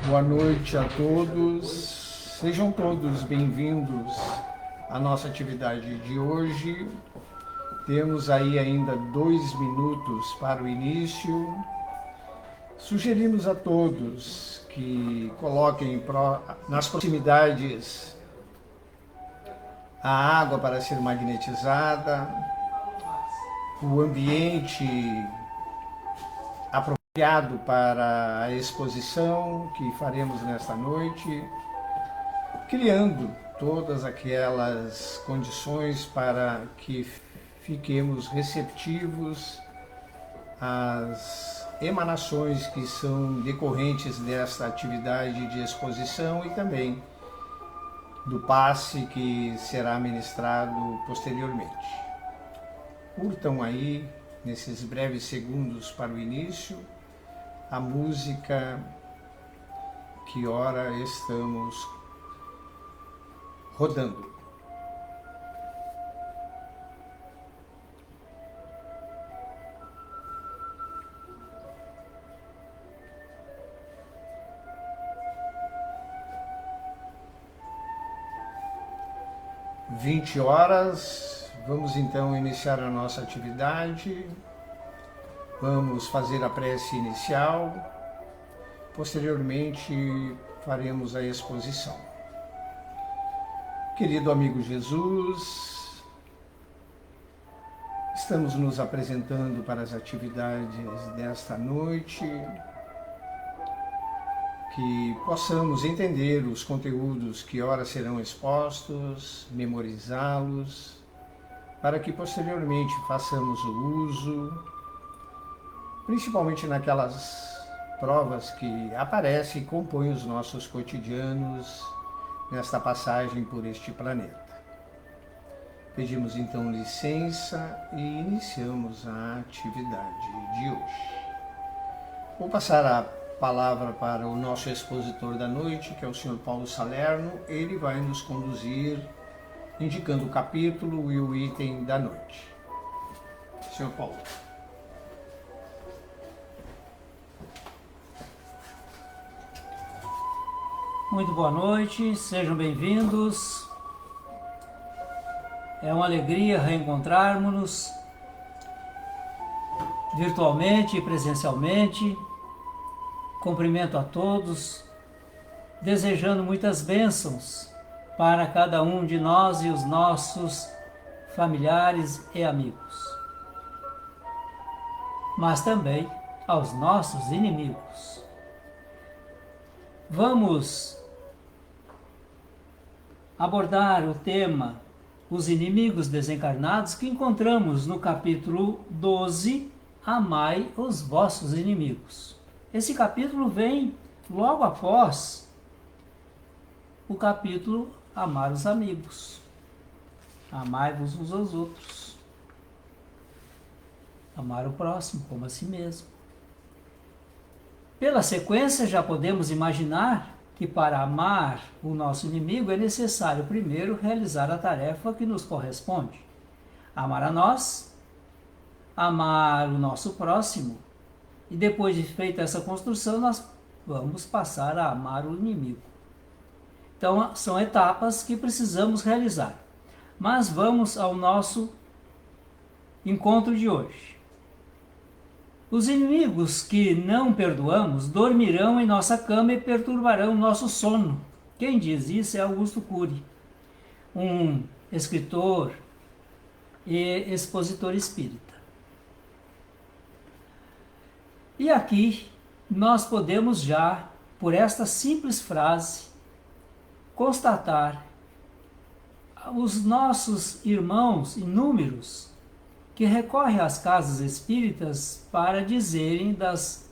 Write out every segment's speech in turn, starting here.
Boa noite a todos. Sejam todos bem-vindos à nossa atividade de hoje. Temos aí ainda 2 minutos para o início. Sugerimos a todos que coloquem nas proximidades a água para ser magnetizada, o ambiente apropriado para a exposição que faremos nesta noite, criando todas aquelas condições para que fiquemos receptivos às emanações que são decorrentes desta atividade de exposição e também do passe que será ministrado posteriormente. Curtam aí, nesses breves segundos para o início, a música que ora estamos rodando. Às 20 horas, vamos então iniciar a nossa atividade. Vamos fazer a prece inicial. Posteriormente, faremos a exposição. Querido amigo Jesus, estamos nos apresentando para as atividades desta noite, que possamos entender os conteúdos que ora serão expostos, memorizá-los, para que posteriormente façamos o uso, principalmente naquelas provas que aparecem e compõem os nossos cotidianos nesta passagem por este planeta. Pedimos então licença e iniciamos a atividade de hoje. Vou passar a palavra para o nosso expositor da noite, que é o Sr. Paulo Salerno. Ele vai nos conduzir indicando o capítulo e o item da noite. Sr. Paulo. Muito boa noite, sejam bem-vindos. É uma alegria reencontrarmos-nos virtualmente e presencialmente. Cumprimento a todos, desejando muitas bênçãos para cada um de nós e os nossos familiares e amigos, mas também aos nossos inimigos. Vamos abordar o tema Os Inimigos Desencarnados, que encontramos no capítulo 12, Amai os Vossos Inimigos. Esse capítulo vem logo após o capítulo Amar os Amigos. Amai-vos uns aos outros. Amar o próximo como a si mesmo. Pela sequência, já podemos imaginar que para amar o nosso inimigo é necessário primeiro realizar a tarefa que nos corresponde. Amar a nós, amar o nosso próximo, e depois de feita essa construção, nós vamos passar a amar o inimigo. Então, são etapas que precisamos realizar. Mas vamos ao nosso encontro de hoje. Os inimigos que não perdoamos dormirão em nossa cama e perturbarão nosso sono. Quem diz isso é Augusto Cury, um escritor e expositor espírita. E aqui nós podemos já, por esta simples frase, constatar os nossos irmãos inúmeros que recorrem às casas espíritas para dizerem das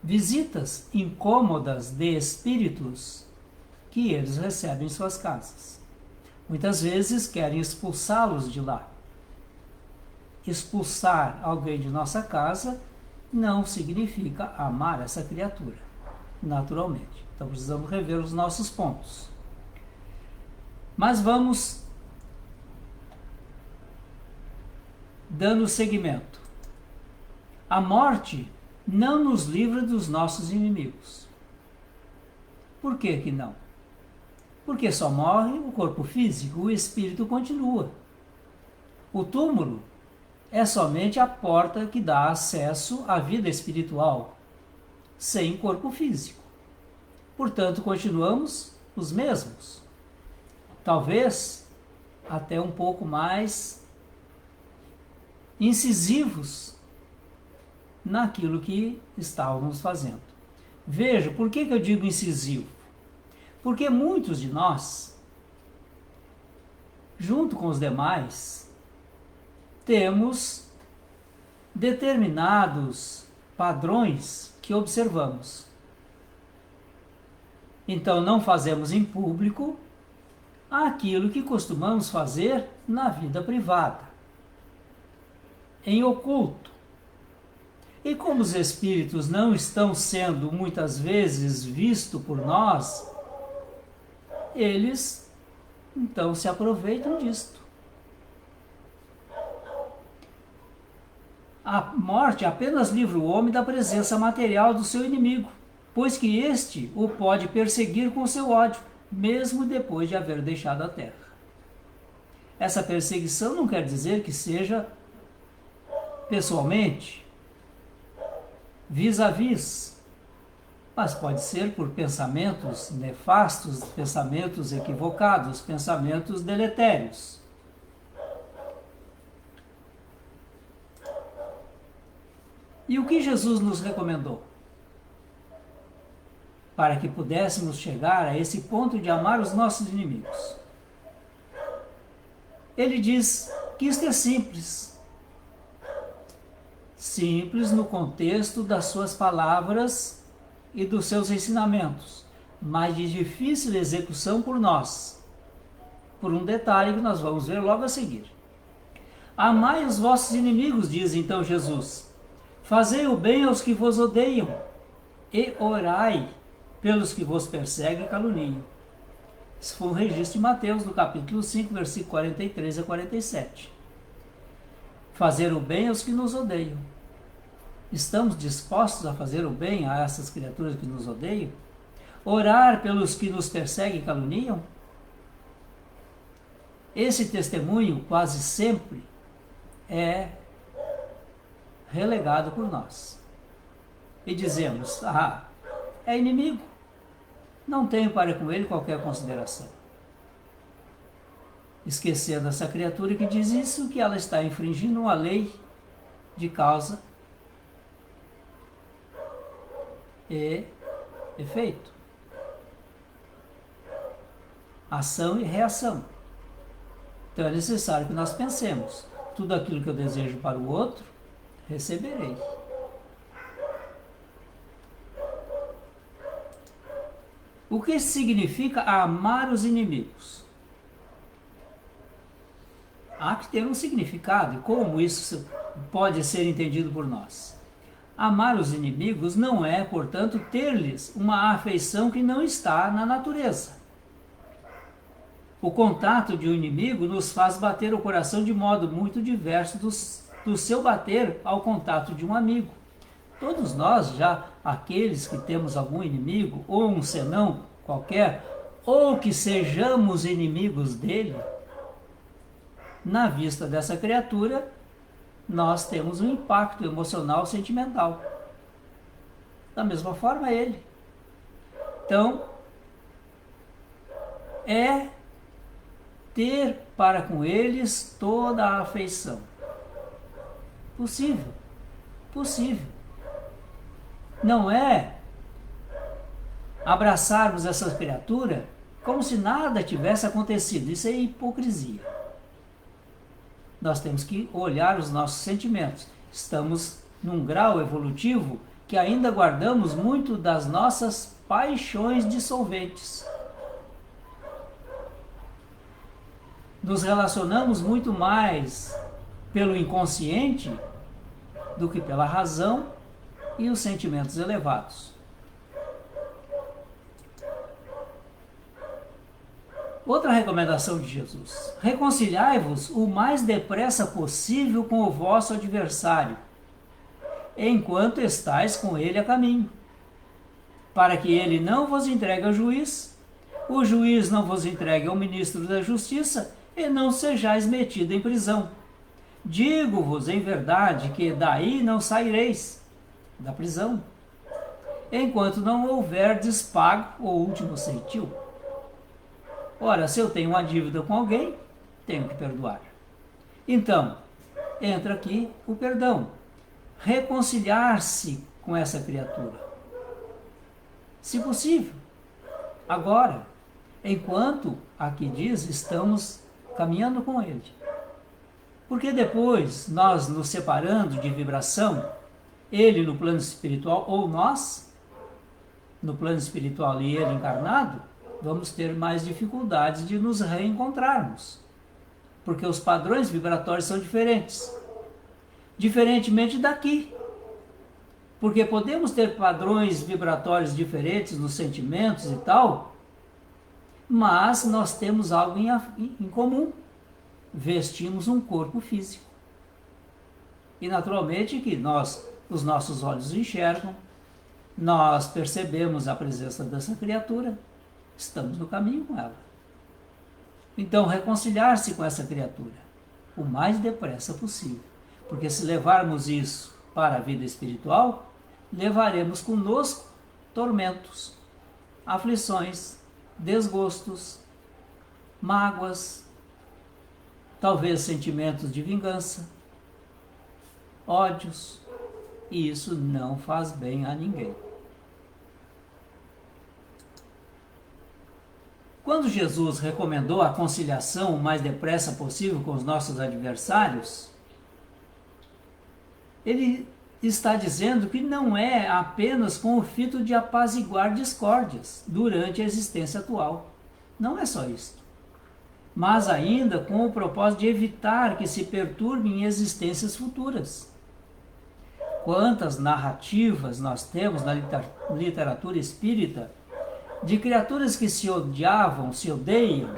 visitas incômodas de espíritos que eles recebem em suas casas. Muitas vezes querem expulsá-los de lá. Expulsar alguém de nossa casa não significa amar essa criatura, naturalmente. Então precisamos rever os nossos pontos. Mas vamos dando seguimento. A morte não nos livra dos nossos inimigos. Por que que não? Porque só morre o corpo físico, o espírito continua. O túmulo é somente a porta que dá acesso à vida espiritual, sem corpo físico. Portanto, continuamos os mesmos. Talvez até um pouco mais incisivos naquilo que estávamos fazendo. Veja, por que eu digo incisivo? Porque muitos de nós, junto com os demais, temos determinados padrões que observamos. Então não fazemos em público aquilo que costumamos fazer na vida privada, em oculto. E como os espíritos não estão sendo muitas vezes vistos por nós, eles então se aproveitam disto. A morte apenas livra o homem da presença material do seu inimigo, pois que este o pode perseguir com seu ódio, mesmo depois de haver deixado a terra. Essa perseguição não quer dizer que seja pessoalmente, vis a vis, mas pode ser por pensamentos nefastos, pensamentos equivocados, pensamentos deletérios. E o que Jesus nos recomendou? Para que pudéssemos chegar a esse ponto de amar os nossos inimigos. Ele diz que isto é simples. Simples no contexto das suas palavras e dos seus ensinamentos, mas de difícil execução por nós. Por um detalhe que nós vamos ver logo a seguir. Amai os vossos inimigos, diz então Jesus. Fazei o bem aos que vos odeiam e orai pelos que vos perseguem e caluniam. Esse foi um registro de Mateus, no capítulo 5, versículo 43 a 47. Fazer o bem aos que nos odeiam. Estamos dispostos a fazer o bem a essas criaturas que nos odeiam? Orar pelos que nos perseguem e caluniam? Esse testemunho quase sempre é relegado por nós. E dizemos, é inimigo. Não tenho para com ele qualquer consideração. Esquecendo essa criatura que diz isso, que ela está infringindo uma lei de causa e efeito. Ação e reação. Então é necessário que nós pensemos, tudo aquilo que eu desejo para o outro, receberei. O que significa amar os inimigos? Há que ter um significado, e como isso pode ser entendido por nós? Amar os inimigos não é, portanto, ter-lhes uma afeição que não está na natureza. O contato de um inimigo nos faz bater o coração de modo muito diverso do seu bater ao contato de um amigo. Todos nós, já aqueles que temos algum inimigo, ou um senão qualquer, ou que sejamos inimigos dele, na vista dessa criatura, nós temos um impacto emocional, sentimental. Da mesma forma ele. Então, é ter para com eles toda a afeição. Possível. Possível. Não é abraçarmos essa criatura como se nada tivesse acontecido. Isso é hipocrisia. Nós temos que olhar os nossos sentimentos. Estamos num grau evolutivo que ainda guardamos muito das nossas paixões dissolventes. Nos relacionamos muito mais pelo inconsciente do que pela razão e os sentimentos elevados. Outra recomendação de Jesus: reconciliai-vos o mais depressa possível com o vosso adversário, enquanto estáis com ele a caminho. para que ele não vos entregue ao juiz, o juiz não vos entregue ao ministro da justiça, e não sejais metido em prisão. Digo-vos em verdade que daí não saireis, da prisão, enquanto não houverdes pago o último centil. Ora, se eu tenho uma dívida com alguém, tenho que perdoar. Então, entra aqui o perdão. Reconciliar-se com essa criatura. Se possível, agora, enquanto, aqui diz, estamos caminhando com ele. Porque depois, nós nos separando de vibração, ele no plano espiritual, ou nós, no plano espiritual e ele encarnado, vamos ter mais dificuldades de nos reencontrarmos. Porque os padrões vibratórios são diferentes. Diferentemente daqui. Porque podemos ter padrões vibratórios diferentes nos sentimentos e tal, mas nós temos algo em comum. Vestimos um corpo físico. E naturalmente que os nossos olhos enxergam, nós percebemos a presença dessa criatura, estamos no caminho com ela. Então, reconciliar-se com essa criatura o mais depressa possível, porque se levarmos isso para a vida espiritual, levaremos conosco tormentos, aflições, desgostos, mágoas, talvez sentimentos de vingança, ódios, e isso não faz bem a ninguém. Quando Jesus recomendou a conciliação o mais depressa possível com os nossos adversários, ele está dizendo que não é apenas com o fito de apaziguar discórdias durante a existência atual. Não é só isso. Mas ainda com o propósito de evitar que se perturbem em existências futuras. Quantas narrativas nós temos na literatura espírita de criaturas que se odiavam, se odeiam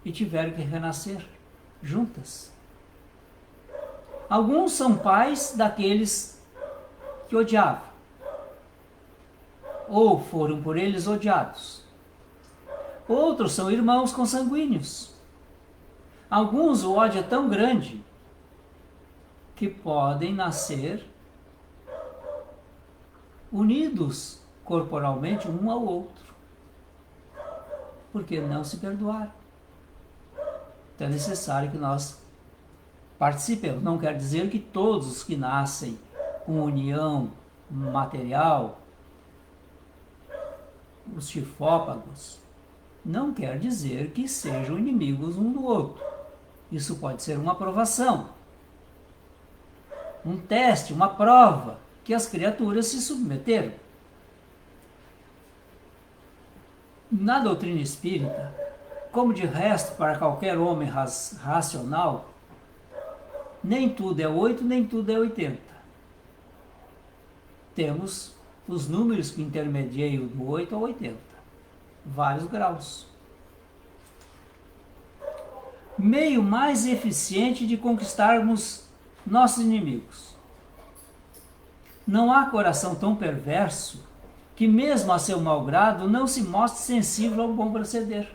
e tiveram que renascer juntas. Alguns são pais daqueles que odiavam, ou foram por eles odiados. Outros são irmãos consanguíneos. Alguns o ódio é tão grande que podem nascer unidos corporalmente um ao outro, porque não se perdoaram. Então é necessário que nós participemos. Não quer dizer que todos os que nascem com união material, os chifópagos, não quer dizer que sejam inimigos um do outro. Isso pode ser uma provação, um teste, uma prova que as criaturas se submeteram. Na doutrina espírita, como de resto para qualquer homem racional, nem tudo é 8, nem tudo é 80. Temos os números que intermediam do 8 ao 80, vários graus. Meio mais eficiente de conquistarmos nossos inimigos. Não há coração tão perverso que mesmo a seu mau grado não se mostre sensível ao bom proceder.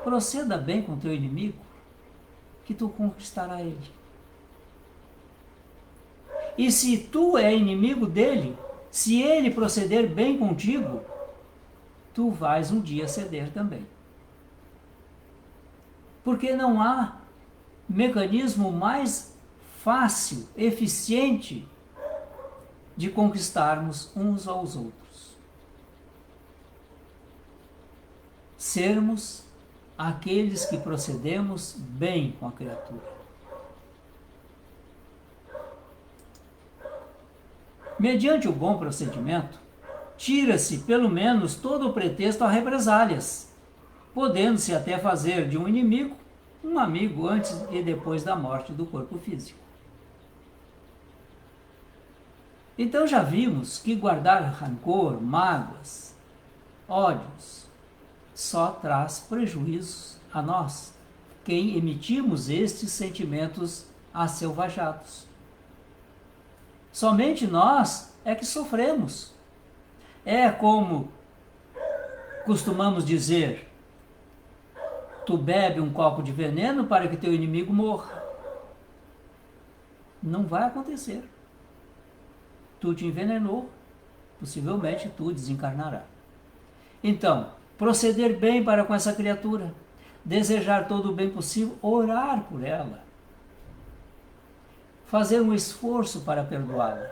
Proceda bem com teu inimigo, que tu conquistará ele. E se tu é inimigo dele, se ele proceder bem contigo, tu vais um dia ceder também. Porque não há mecanismo mais fácil, eficiente, de conquistarmos uns aos outros. Sermos aqueles que procedemos bem com a criatura. Mediante o bom procedimento, tira-se pelo menos todo o pretexto a represálias, podendo-se até fazer de um inimigo um amigo antes e depois da morte do corpo físico. Então já vimos que guardar rancor, mágoas, ódios, só traz prejuízos a nós, quem emitimos estes sentimentos asselvajados. Somente nós é que sofremos. É como costumamos dizer: tu bebe um copo de veneno para que teu inimigo morra. Não vai acontecer. Tu te envenenou, possivelmente tu desencarnará. Então, proceder bem para com essa criatura, desejar todo o bem possível, orar por ela, fazer um esforço para perdoá-la.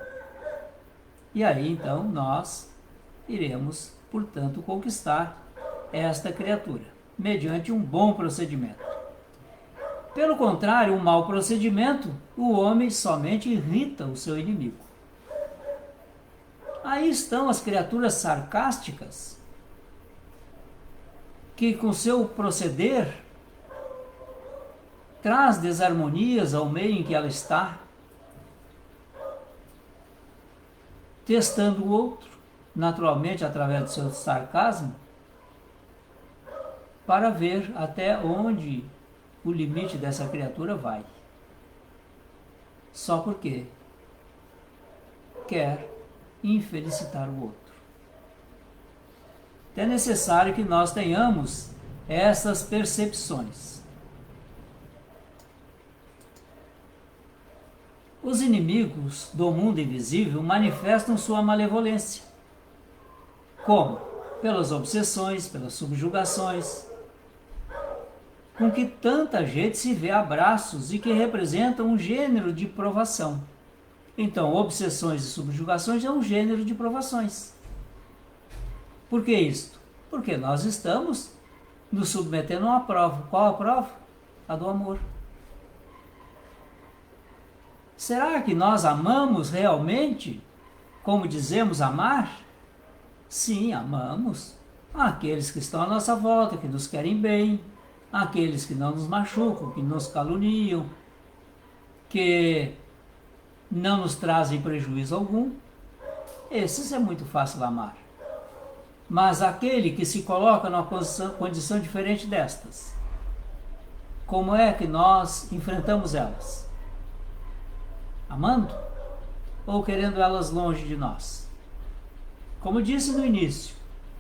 E aí então nós iremos, portanto, conquistar esta criatura, mediante um bom procedimento. Pelo contrário, um mau procedimento, o homem somente irrita o seu inimigo. Aí estão as criaturas sarcásticas, que com seu proceder traz desarmonias ao meio em que ela está, testando o outro, naturalmente através do seu sarcasmo, para ver até onde o limite dessa criatura vai. Só porque quer infelicitar o outro. É necessário que nós tenhamos essas percepções. Os inimigos do mundo invisível manifestam sua malevolência. Como? Pelas obsessões, pelas subjugações, com que tanta gente se vê a braços e que representam um gênero de provação. Então, obsessões e subjugações é um gênero de provações. Por que isto? Porque nós estamos nos submetendo a uma prova. Qual a prova? A do amor. Será que nós amamos realmente como dizemos amar? Sim, amamos aqueles que estão à nossa volta, que nos querem bem, aqueles que não nos machucam, que nos caluniam, que não nos trazem prejuízo algum. Esses é muito fácil amar. Mas aquele que se coloca numa condição diferente destas, como é que nós enfrentamos elas? Amando? Ou querendo elas longe de nós? Como disse no início,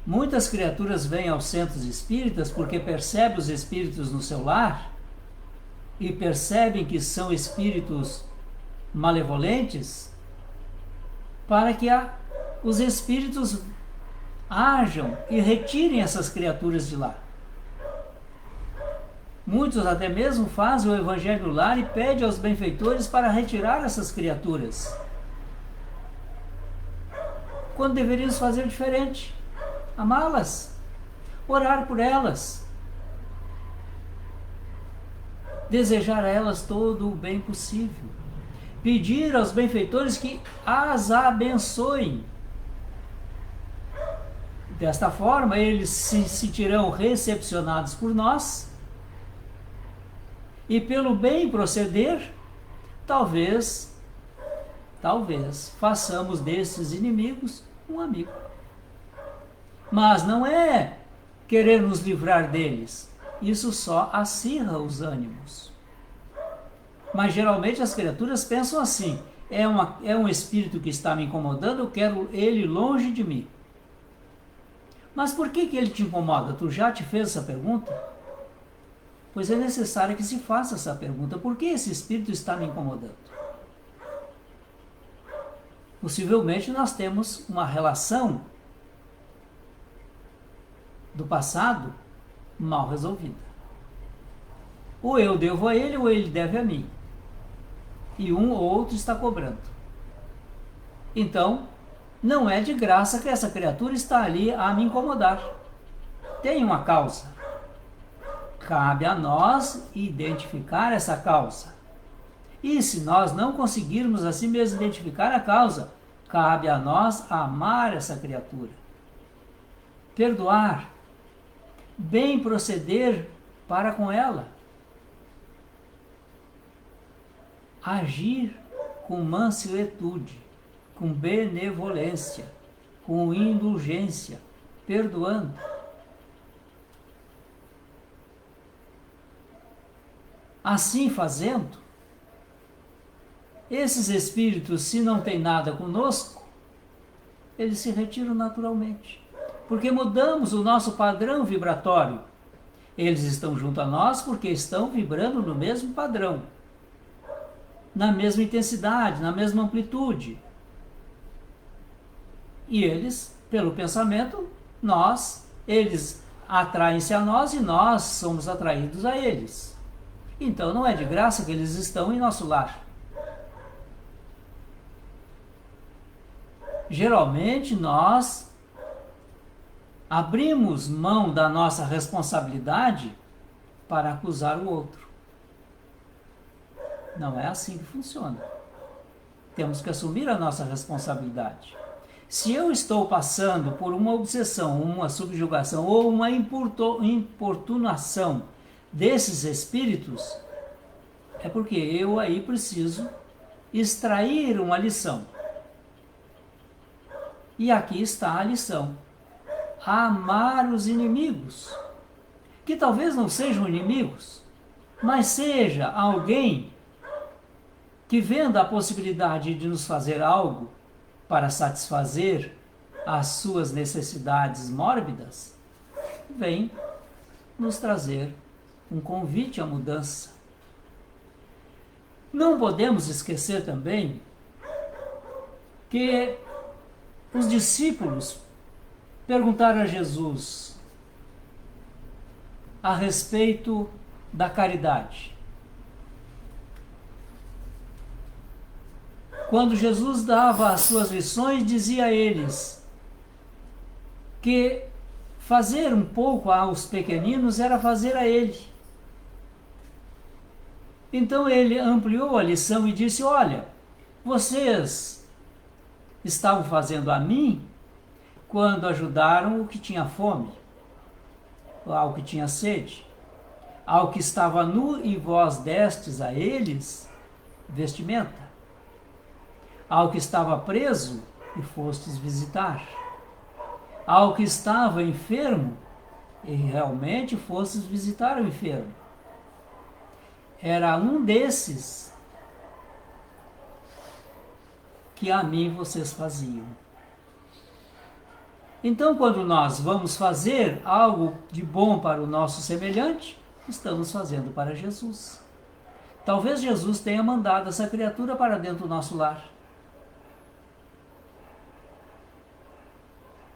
muitas criaturas vêm aos centros espíritas porque percebem os espíritos no seu lar e percebem que são espíritos malevolentes, para que os espíritos ajam e retirem essas criaturas de lá. Muitos até mesmo fazem o evangelho no lar e pedem aos benfeitores para retirar essas criaturas, quando deveríamos fazer diferente: amá-las, orar por elas, desejar a elas todo o bem possível, pedir aos benfeitores que as abençoem. Desta forma, eles se sentirão recepcionados por nós e, pelo bem proceder, talvez façamos desses inimigos um amigo. Mas não é querer nos livrar deles. Isso só acirra os ânimos. Mas geralmente as criaturas pensam assim: é um espírito que está me incomodando, eu quero ele longe de mim. Mas por que ele te incomoda? Tu já te fez essa pergunta? Pois é necessário que se faça essa pergunta: por que esse espírito está me incomodando? Possivelmente nós temos uma relação do passado mal resolvida. Ou eu devo a ele, ou ele deve a mim. E um ou outro está cobrando. Então, não é de graça que essa criatura está ali a me incomodar. Tem uma causa. Cabe a nós identificar essa causa. E se nós não conseguirmos assim mesmo identificar a causa, cabe a nós amar essa criatura, perdoar, bem proceder para com ela, agir com mansuetude, com benevolência, com indulgência, perdoando. Assim fazendo, esses espíritos, se não tem nada conosco, eles se retiram naturalmente. Porque mudamos o nosso padrão vibratório. Eles estão junto a nós porque estão vibrando no mesmo padrão, na mesma intensidade, na mesma amplitude. E eles, pelo pensamento, eles atraem-se a nós e nós somos atraídos a eles. Então não é de graça que eles estão em nosso lar. Geralmente nós abrimos mão da nossa responsabilidade para acusar o outro. Não é assim que funciona. Temos que assumir a nossa responsabilidade. Se eu estou passando por uma obsessão, uma subjugação ou uma importunação desses espíritos, é porque eu aí preciso extrair uma lição. E aqui está a lição. Amar os inimigos, que talvez não sejam inimigos, mas seja alguém que, vendo a possibilidade de nos fazer algo para satisfazer as suas necessidades mórbidas, vem nos trazer um convite à mudança. Não podemos esquecer também que os discípulos perguntaram a Jesus a respeito da caridade. Quando Jesus dava as suas lições, dizia a eles que fazer um pouco aos pequeninos era fazer a ele. Então ele ampliou a lição e disse: olha, vocês estavam fazendo a mim quando ajudaram o que tinha fome, ao que tinha sede, ao que estava nu e vós destes a eles vestimenta, ao que estava preso e fostes visitar, ao que estava enfermo e realmente fostes visitar o enfermo. Era um desses que a mim vocês faziam. Então, quando nós vamos fazer algo de bom para o nosso semelhante, estamos fazendo para Jesus. Talvez Jesus tenha mandado essa criatura para dentro do nosso lar.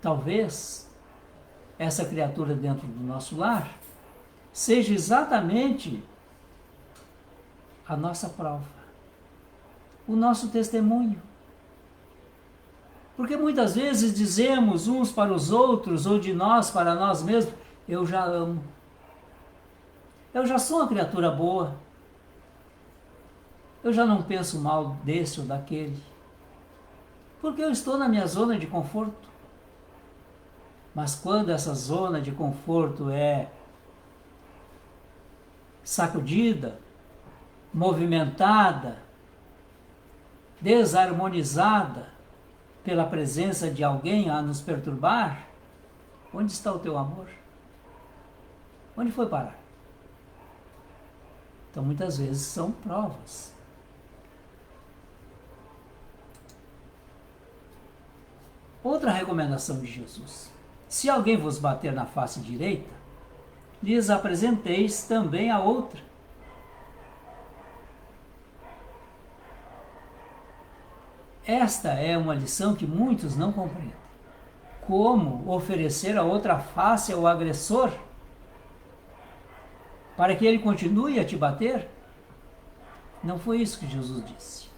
Talvez essa criatura dentro do nosso lar seja exatamente a nossa prova, o nosso testemunho. Porque muitas vezes dizemos uns para os outros, ou de nós para nós mesmos: eu já amo, eu já sou uma criatura boa, eu já não penso mal desse ou daquele, porque eu estou na minha zona de conforto. Mas quando essa zona de conforto é sacudida, movimentada, desarmonizada pela presença de alguém a nos perturbar, onde está o teu amor? Onde foi parar? Então muitas vezes são provas. Outra recomendação de Jesus: se alguém vos bater na face direita, lhes apresenteis também a outra. Esta é uma lição que muitos não compreendem. Como oferecer a outra face ao agressor para que ele continue a te bater? Não foi isso que Jesus disse.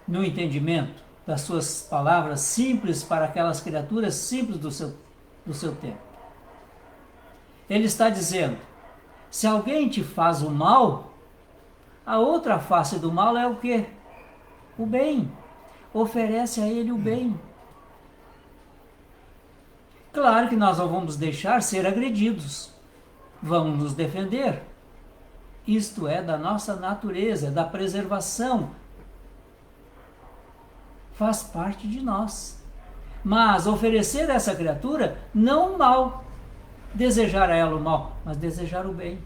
No entendimento das suas palavras simples para aquelas criaturas simples do seu tempo, ele está dizendo: se alguém te faz o mal, a outra face do mal é o quê? O bem. Oferece a ele o bem. Claro que nós não vamos deixar ser agredidos. Vamos nos defender. Isto é da nossa natureza, é da preservação. Faz parte de nós. Mas oferecer a essa criatura não o mal, desejar a ela o mal, mas desejar o bem.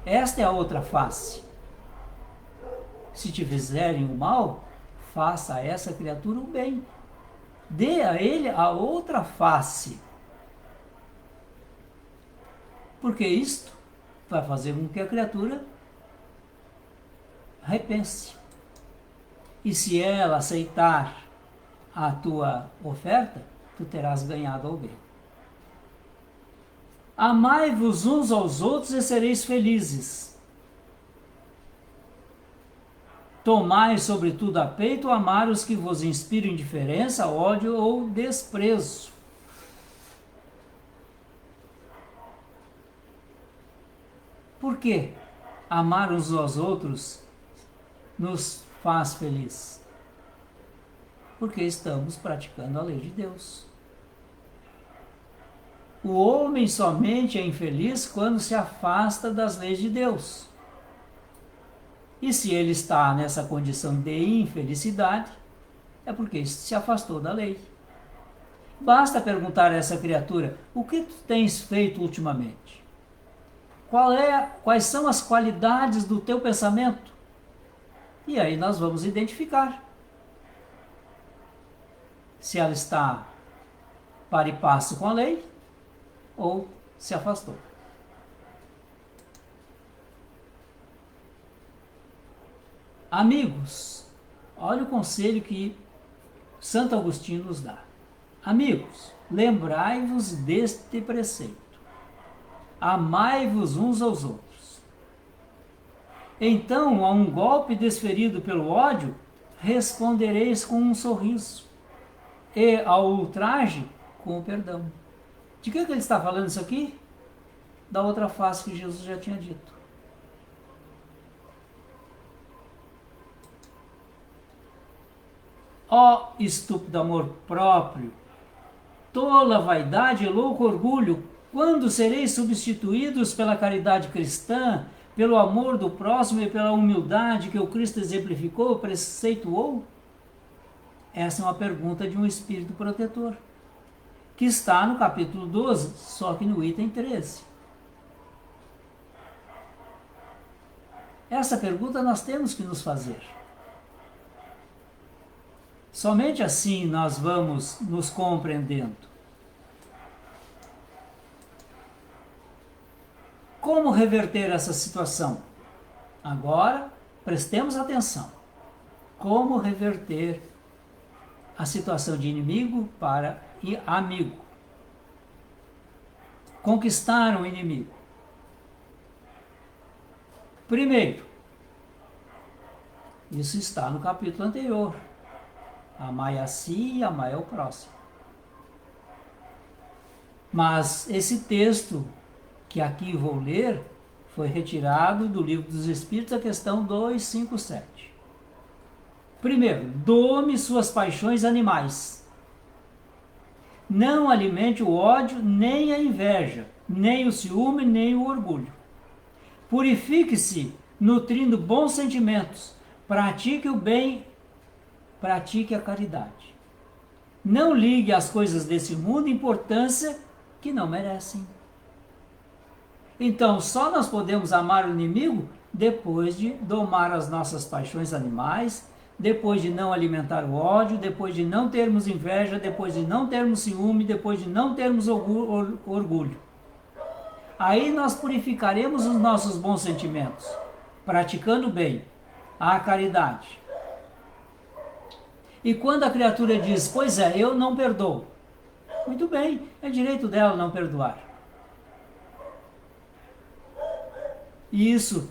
Esta é a outra face. Se te fizerem o mal, faça a essa criatura o bem. Dê a ele a outra face. Porque isto vai fazer com que a criatura repense. E se ela aceitar a tua oferta, tu terás ganhado alguém. Amai-vos uns aos outros e sereis felizes. Tomai sobretudo a peito amar os que vos inspiram indiferença, ódio ou desprezo. Por quê? Amar uns aos outros nos faz feliz. Porque estamos praticando a lei de Deus. O homem somente é infeliz quando se afasta das leis de Deus. E se ele está nessa condição de infelicidade, é porque se afastou da lei. Basta perguntar a essa criatura: o que tu tens feito ultimamente? Quais são as qualidades do teu pensamento? E aí nós vamos identificar se ela está para e passo com a lei ou se afastou. Amigos, olha o conselho que Santo Agostinho nos dá. Amigos, lembrai-vos deste preceito. Amai-vos uns aos outros. Então, a um golpe desferido pelo ódio, respondereis com um sorriso. E ao ultraje, com o perdão. De que ele está falando isso aqui? Da outra face que Jesus já tinha dito. Ó estúpido amor próprio, tola vaidade e louco orgulho, quando sereis substituídos pela caridade cristã, pelo amor do próximo e pela humildade que o Cristo exemplificou, preceituou? Essa é uma pergunta de um espírito protetor, que está no capítulo 12, só que no item 13. Essa pergunta nós temos que nos fazer. Somente assim nós vamos nos compreendendo. Como reverter essa situação? Agora, prestemos atenção. Como reverter a situação de inimigo para amigo? Conquistar o inimigo. Primeiro, isso está no capítulo anterior. Amai a si e amai ao próximo. Mas esse texto que aqui vou ler foi retirado do Livro dos Espíritos, a questão 257. Primeiro, dome suas paixões animais. Não alimente o ódio, nem a inveja, nem o ciúme, nem o orgulho. Purifique-se, nutrindo bons sentimentos. Pratique o bem, pratique a caridade. Não ligue às coisas desse mundo importância que não merecem. Então, só nós podemos amar o inimigo depois de domar as nossas paixões animais, depois de não alimentar o ódio, depois de não termos inveja, depois de não termos ciúme, depois de não termos orgulho. Aí nós purificaremos os nossos bons sentimentos, praticando o bem, a caridade. E quando a criatura diz: pois é, eu não perdoo. Muito bem, é direito dela não perdoar. E isso,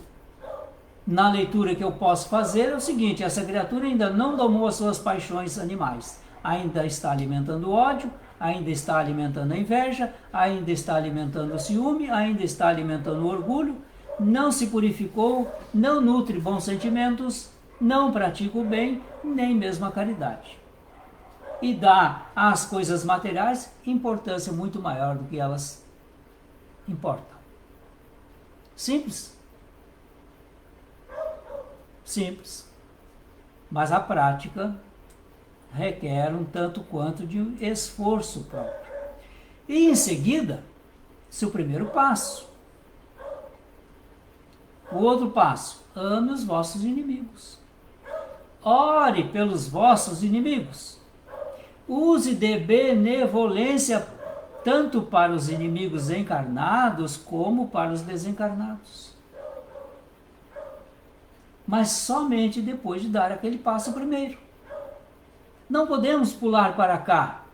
na leitura que eu posso fazer, é o seguinte: essa criatura ainda não domou as suas paixões animais. Ainda está alimentando o ódio, ainda está alimentando a inveja, ainda está alimentando o ciúme, ainda está alimentando o orgulho, não se purificou, não nutre bons sentimentos, não pratica o bem, nem mesmo a caridade. E dá às coisas materiais importância muito maior do que elas importam. Simples. Simples. Mas a prática requer um tanto quanto de esforço próprio. E em seguida, seu primeiro passo. O outro passo: ame os vossos inimigos. ore pelos vossos inimigos. Use de benevolência tanto para os inimigos encarnados como para os desencarnados. Mas somente depois de dar aquele passo primeiro. Não podemos pular para cá.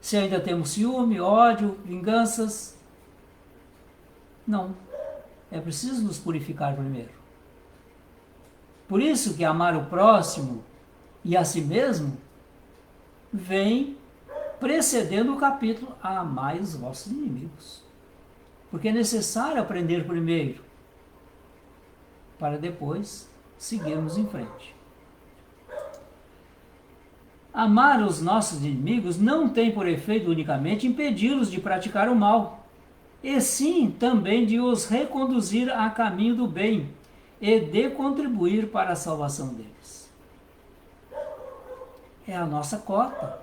Se ainda temos ciúme, ódio, vinganças. Não. É preciso nos purificar primeiro. Por isso que amar o próximo e a si mesmo vem precedendo o capítulo amai os vossos inimigos. Porque é necessário aprender primeiro, para depois seguirmos em frente. Amar os nossos inimigos não tem por efeito unicamente impedi-los de praticar o mal, e sim também de os reconduzir a caminho do bem e de contribuir para a salvação deles. É a nossa cota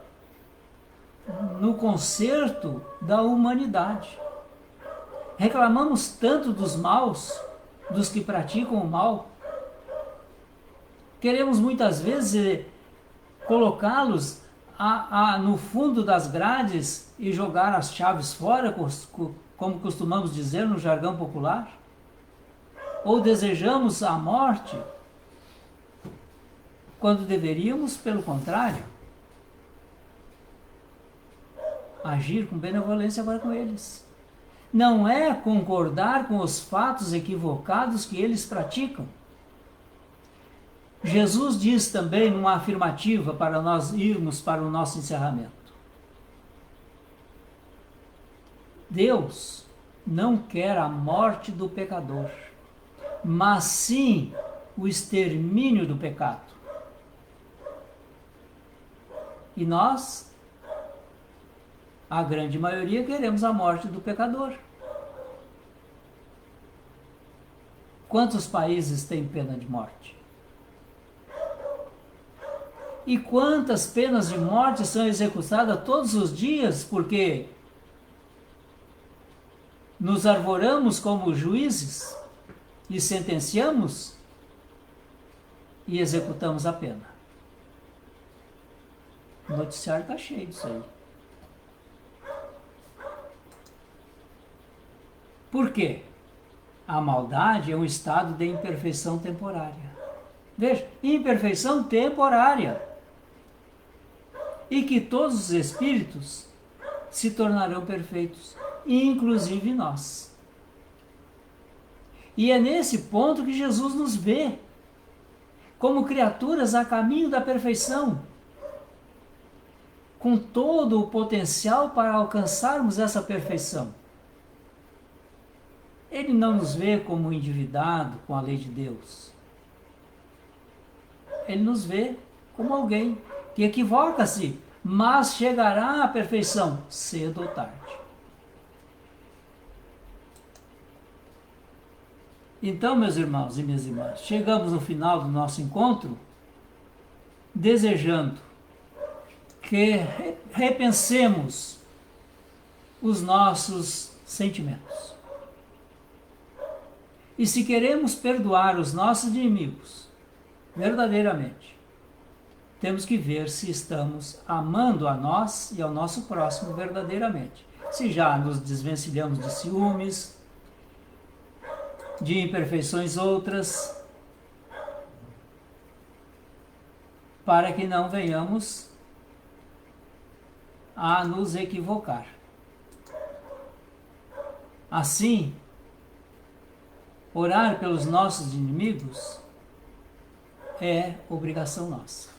no concerto da humanidade. Reclamamos tanto dos maus, dos que praticam o mal. Queremos muitas vezes colocá-los no fundo das grades e jogar as chaves fora, como costumamos dizer no jargão popular. Ou desejamos a morte, quando deveríamos, pelo contrário, agir com benevolência para com eles. Não é concordar com os fatos equivocados que eles praticam. Jesus diz também numa afirmativa para nós irmos para o nosso encerramento. Deus não quer a morte do pecador, mas sim o extermínio do pecado. E nós, a grande maioria, queremos a morte do pecador. Quantos países têm pena de morte? E quantas penas de morte são executadas todos os dias porque nos arvoramos como juízes e sentenciamos e executamos a pena? O noticiário está cheio disso aí. Por quê? A maldade é um estado de imperfeição temporária. Veja, imperfeição temporária. E que todos os espíritos se tornarão perfeitos, inclusive nós. E é nesse ponto que Jesus nos vê, como criaturas a caminho da perfeição, com todo o potencial para alcançarmos essa perfeição. Ele não nos vê como endividado com a lei de Deus. Ele nos vê como alguém que equivoca-se, mas chegará à perfeição cedo ou tarde. Então, meus irmãos e minhas irmãs, chegamos no final do nosso encontro desejando que repensemos os nossos sentimentos. E se queremos perdoar os nossos inimigos verdadeiramente, temos que ver se estamos amando a nós e ao nosso próximo verdadeiramente. Se já nos desvencilhamos de ciúmes, de imperfeições outras, para que não venhamos a nos equivocar. Assim, orar pelos nossos inimigos é obrigação nossa.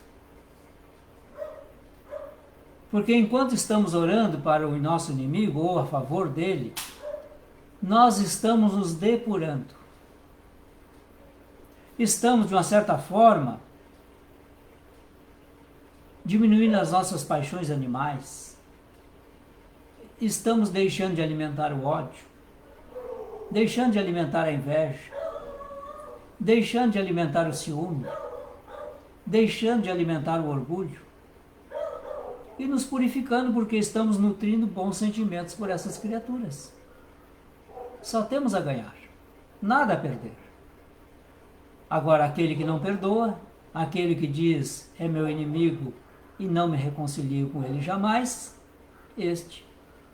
Porque enquanto estamos orando para o nosso inimigo ou a favor dele, nós estamos nos depurando. Estamos, de uma certa forma, diminuindo as nossas paixões animais. Estamos deixando de alimentar o ódio, deixando de alimentar a inveja, deixando de alimentar o ciúme, deixando de alimentar o orgulho e nos purificando porque estamos nutrindo bons sentimentos por essas criaturas. Só temos a ganhar, nada a perder. Agora, aquele que não perdoa, Aquele que diz é meu inimigo e não me reconcilio com ele jamais, este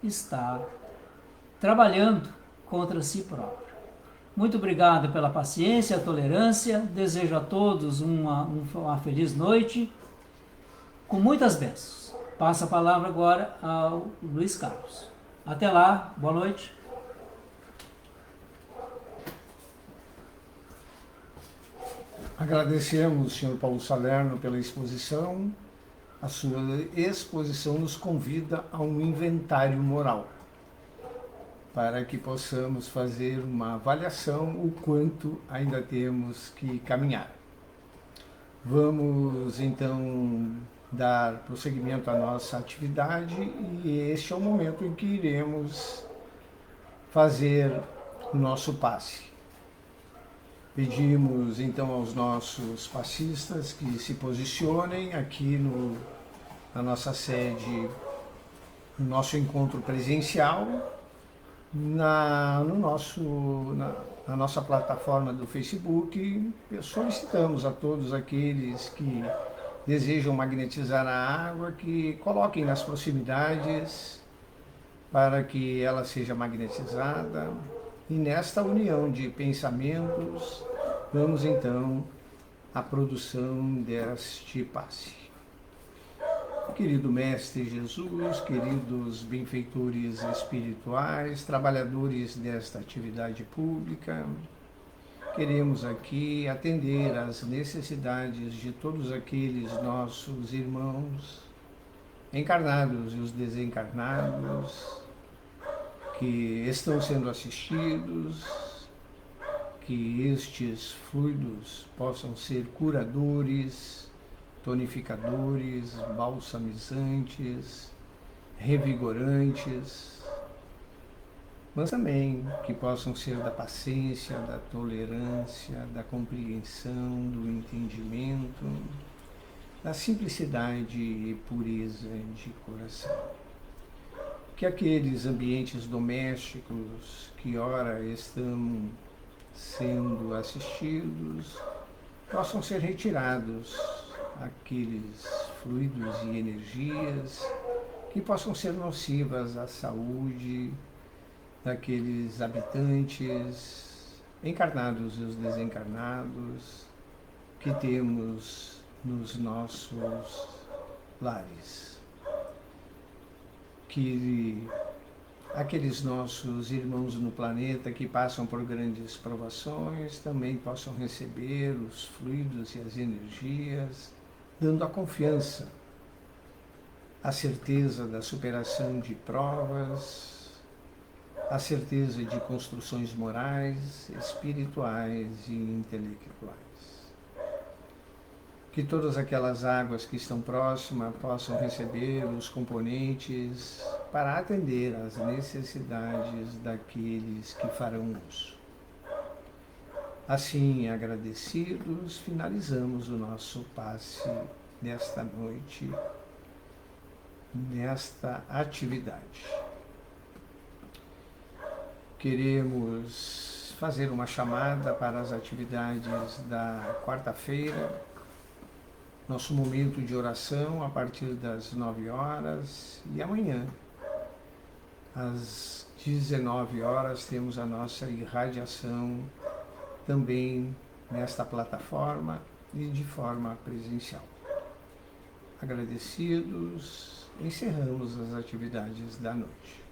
está trabalhando contra si próprio. Muito obrigado pela paciência, a tolerância. Desejo a todos uma feliz noite, com muitas bênçãos. Passo a palavra agora ao Luiz Carlos. Até lá, boa noite. Agradecemos, Sr. Paulo Salerno, pela exposição. A sua exposição nos convida a um inventário moral, para que possamos fazer uma avaliação o quanto ainda temos que caminhar. Vamos, então, dar prosseguimento à nossa atividade e este é o momento em que iremos fazer o nosso passe. Pedimos, então, aos nossos passistas que se posicionem aqui na nossa sede, no nosso encontro presencial, na nossa plataforma do Facebook. Solicitamos a todos aqueles que desejam magnetizar a água que coloquem nas proximidades para que ela seja magnetizada. E nesta união de pensamentos, vamos então à produção deste passe. Querido Mestre Jesus, queridos benfeitores espirituais, trabalhadores desta atividade pública, queremos aqui atender às necessidades de todos aqueles nossos irmãos encarnados e os desencarnados, que estão sendo assistidos, que estes fluidos possam ser curadores, tonificadores, balsamizantes, revigorantes, mas também que possam ser da paciência, da tolerância, da compreensão, do entendimento, da simplicidade e pureza de coração. Que aqueles ambientes domésticos que ora estão sendo assistidos possam ser retirados aqueles fluidos e energias que possam ser nocivas à saúde daqueles habitantes encarnados e os desencarnados que temos nos nossos lares. Que aqueles nossos irmãos no planeta que passam por grandes provações também possam receber os fluidos e as energias, dando a confiança, a certeza da superação de provas, a certeza de construções morais, espirituais e intelectuais. Que todas aquelas águas que estão próximas possam receber os componentes para atender às necessidades daqueles que farão uso. Assim, agradecidos, finalizamos o nosso passe nesta noite, nesta atividade. Queremos fazer uma chamada para as atividades da quarta-feira, nosso momento de oração a partir das 9 horas e amanhã, às 19 horas, temos a nossa irradiação também nesta plataforma e de forma presencial. Agradecidos, encerramos as atividades da noite.